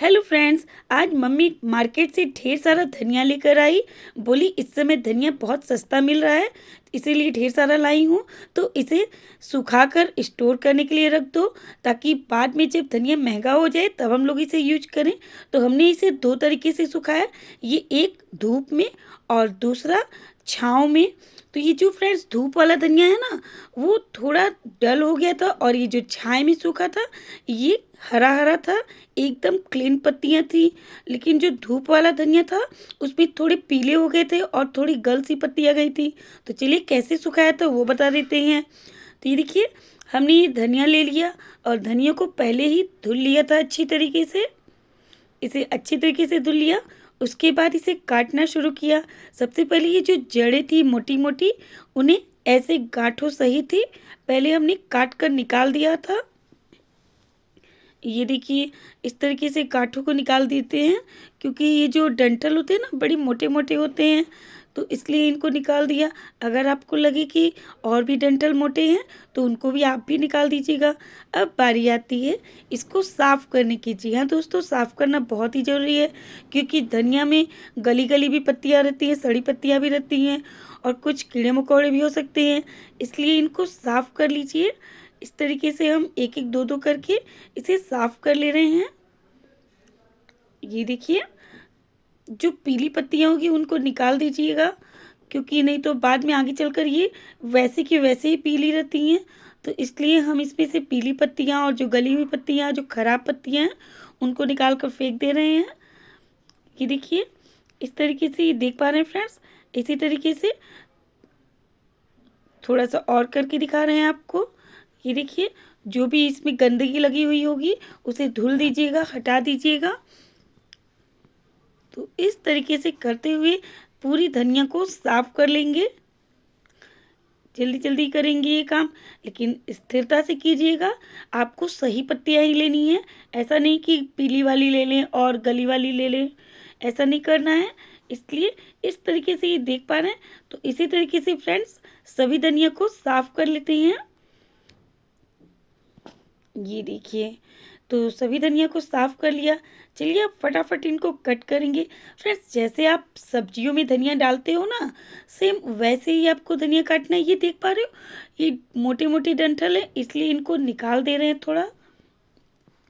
Hello friends. आज mummy market से ढेर सारा धनिया लेकर आई। बोली इस समय धनिया बहुत सस्ता मिल रहा है, इसीलिए ढेर सारा लाई हूँ। तो इसे सुखाकर स्टोर करने के लिए रख दो, ताकि बाद में जब धनिया महंगा हो जाए तब हम लोग इसे यूज करें। तो हमने इसे दो तरीके से सुखाया, ये एक धूप में और दूसरा छाँव में। तो ये जो फ्रेंड्स धूप वाला धनिया है ना, वो थोड़ा डल हो गया था, और ये जो छाँव में सूखा था ये हरा हरा था, एकदम क्लीन पत्तियां थी। लेकिन जो धूप वाला धनिया था उसमें थोड़े पीले हो गए थे और थोड़ी गल सी पत्तियां गई थी। तो चलिए कैसे सुखाया था वो बता देते हैं। तो ये देखिए, हमने ये धनिया ले लिया और धनिया को पहले ही धुल लिया था अच्छी तरीके से। इसे अच्छी तरीके से धुल लिया, उसके बाद इसे काटना शुरू किया। सबसे पहले ये जो जड़ें थी मोटी मोटी, उन्हें ऐसे गांठों सही थी, पहले हमने काट कर निकाल दिया था। ये देखिए, इस तरीके से गांठों को निकाल देते हैं, क्योंकि ये जो डंठल होते हैं ना बड़े मोटे मोटे होते हैं, तो इसलिए इनको निकाल दिया। अगर आपको लगे कि और भी डंठल मोटे हैं तो उनको भी आप भी निकाल दीजिएगा। अब बारी आती है इसको साफ़ करने की। जी हाँ दोस्तों, साफ़ करना बहुत ही ज़रूरी है, क्योंकि धनिया में गली गली भी पत्तियाँ रहती हैं, सड़ी पत्तियाँ भी रहती हैं, और कुछ कीड़े मकोड़े भी हो सकते हैं। इसलिए इनको साफ़ कर लीजिए। इस तरीके से हम एक एक दो दो करके इसे साफ कर ले रहे हैं। ये देखिए, जो पीली पत्तियां होगी उनको निकाल दीजिएगा, क्योंकि नहीं तो बाद में आगे चलकर ये वैसे की वैसे ही पीली रहती हैं। तो इसलिए हम इसमें से पीली पत्तियां और जो गली हुई पत्तियां, जो खराब पत्तियां हैं, उनको निकाल कर फेंक दे रहे हैं। ये देखिए, इस तरीके से ये देख पा रहे हैं फ्रेंड्स। इसी तरीके से थोड़ा सा और करके दिखा रहे हैं आपको। ये देखिए, जो भी इसमें गंदगी लगी हुई होगी उसे धुल दीजिएगा, हटा दीजिएगा। तो इस तरीके से करते हुए पूरी धनिया को साफ कर लेंगे। जल्दी जल्दी करेंगे ये काम, लेकिन स्थिरता से कीजिएगा। आपको सही पत्तियां ही लेनी है, ऐसा नहीं कि पीली वाली ले लें और गली वाली ले लें, ऐसा नहीं करना है। इसलिए इस तरीके से ये देख पा रहे हैं। तो इसी तरीके से फ्रेंड्स सभी धनिया को साफ कर लेते हैं। ये देखिए, तो सभी धनिया को साफ कर लिया। चलिए अब फटाफट इनको कट करेंगे। फ्रेंड्स जैसे आप सब्जियों में धनिया डालते हो ना, सेम वैसे ही आपको धनिया काटना है। ये देख पा रहे हो, ये मोटे मोटे डंठल है, इसलिए इनको निकाल दे रहे हैं। थोड़ा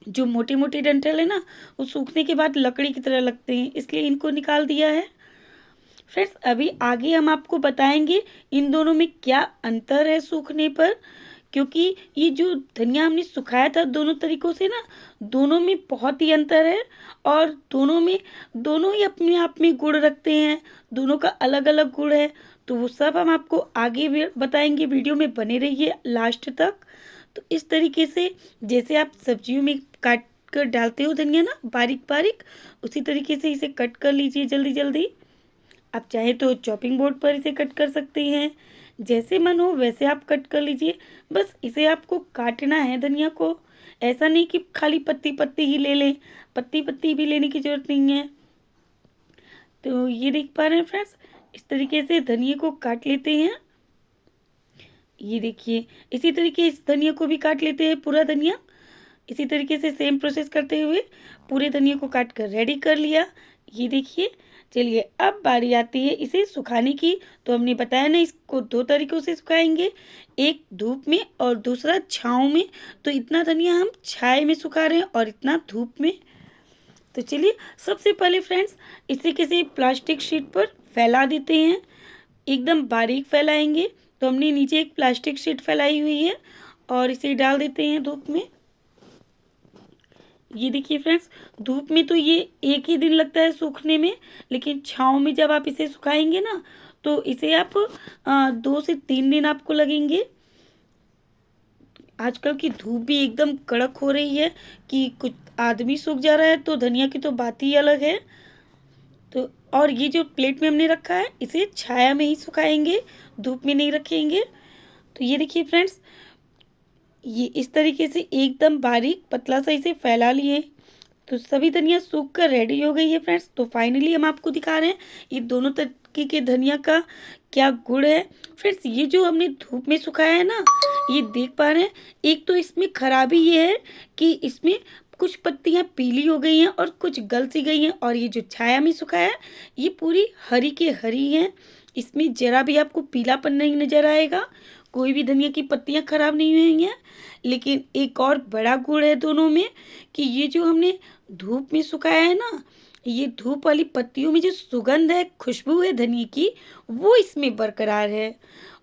जो मोटे मोटे डंठल है ना, वो सूखने के बाद लकड़ी की तरह लगते हैं, इसलिए इनको निकाल दिया है। फ्रेंड्स अभी आगे हम आपको बताएंगे इन दोनों में क्या अंतर है सूखने पर, क्योंकि ये जो धनिया हमने सुखाया था दोनों तरीकों से ना, दोनों में बहुत ही अंतर है। और दोनों ही अपने आप में गुण रखते हैं, दोनों का अलग अलग गुण है। तो वो सब हम आपको आगे भी बताएंगे, वीडियो में बने रहिए लास्ट तक। तो इस तरीके से जैसे आप सब्जियों में काट कर डालते हो धनिया ना बारीक बारीक, उसी तरीके से इसे कट कर लीजिए जल्दी जल्दी। आप चाहे तो चॉपिंग बोर्ड पर इसे कट कर सकते हैं, जैसे मन हो वैसे आप कट कर लीजिए। बस इसे आपको काटना है धनिया को, ऐसा नहीं कि खाली पत्ती पत्ती ही ले लें, पत्ती पत्ती भी लेने की जरूरत नहीं है। तो ये देख पा रहे हैं फ्रेंड्स, इस तरीके से धनिया को काट लेते हैं। ये देखिए, इसी तरीके इस धनिया को भी काट लेते हैं, पूरा धनिया इसी तरीके से सेम प्रोसेस करते हुए पूरे धनिया को काट कर रेडी कर लिया। ये देखिए, चलिए अब बारी आती है इसे सुखाने की। तो हमने बताया ना, इसको दो तरीकों से सुखाएंगे, एक धूप में और दूसरा छाँव में। तो इतना धनिया हम छाया में सुखा रहे हैं और इतना धूप में। तो चलिए सबसे पहले फ्रेंड्स इसे किसी प्लास्टिक शीट पर फैला देते हैं, एकदम बारीक फैलाएंगे। तो हमने नीचे एक प्लास्टिक शीट फैलाई हुई है और इसे डाल देते हैं धूप में। ये देखिए फ्रेंड्स, धूप में तो ये एक ही दिन लगता है सूखने में, लेकिन छाँव में जब आप इसे सुखाएंगे ना, तो इसे आप 2 से 3 दिन आपको लगेंगे। आजकल की धूप भी एकदम कड़क हो रही है कि कुछ आदमी सूख जा रहा है, तो धनिया की तो बात ही अलग है। तो और ये जो प्लेट में हमने रखा है इसे छाया में ही सुखाएंगे, धूप में नहीं रखेंगे। तो ये देखिए फ्रेंड्स, ये इस तरीके से एकदम बारीक पतला सा इसे फैला लिए। तो सभी धनिया सूख कर रेडी हो गई है फ्रेंड्स। तो फाइनली हम आपको दिखा रहे हैं ये दोनों तरीके के धनिया का क्या गुण है। फ्रेंड्स ये जो हमने धूप में सुखाया है ना, ये देख पा रहे हैं, एक तो इसमें खराबी ये है कि इसमें कुछ पत्तियाँ पीली हो गई हैं और कुछ गल सी गई हैं, और ये जो छाया में सुखाया है ये पूरी हरी के हरी हैं। इसमें ज़रा भी आपको पीलापन नहीं नज़र आएगा, कोई भी धनिया की पत्तियाँ खराब नहीं हुई हैं। लेकिन एक और बड़ा गुण है दोनों में कि ये जो हमने धूप में सुखाया है ना, ये धूप वाली पत्तियों में जो सुगंध है, खुशबू है धनिए की, वो इसमें बरकरार है।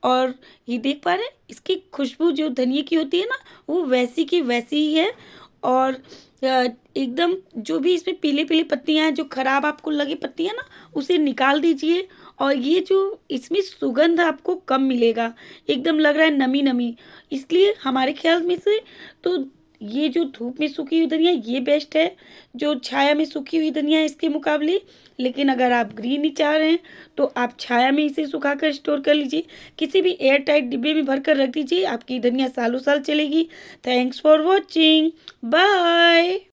और ये देख पा रहे हैं, इसकी खुशबू जो धनिए की होती है ना, वो वैसी की वैसी ही है। और एकदम जो भी इसमें पीली-पीली पत्तियाँ हैं, जो खराब आपको लगी पत्तियाँ ना, उसे निकाल दीजिए। और ये जो इसमें सुगंध आपको कम मिलेगा, एकदम लग रहा है नमी-नमी। इसलिए हमारे ख़्याल में से तो ये जो धूप में सूखी हुई धनिया ये बेस्ट है, जो छाया में सूखी हुई धनिया है इसके मुकाबले। लेकिन अगर आप ग्रीन ही चाह रहे हैं तो आप छाया में इसे सुखाकर स्टोर कर लीजिए, किसी भी एयर टाइट डिब्बे में भरकर रख दीजिए, आपकी धनिया सालों साल चलेगी। Thanks for watching, bye.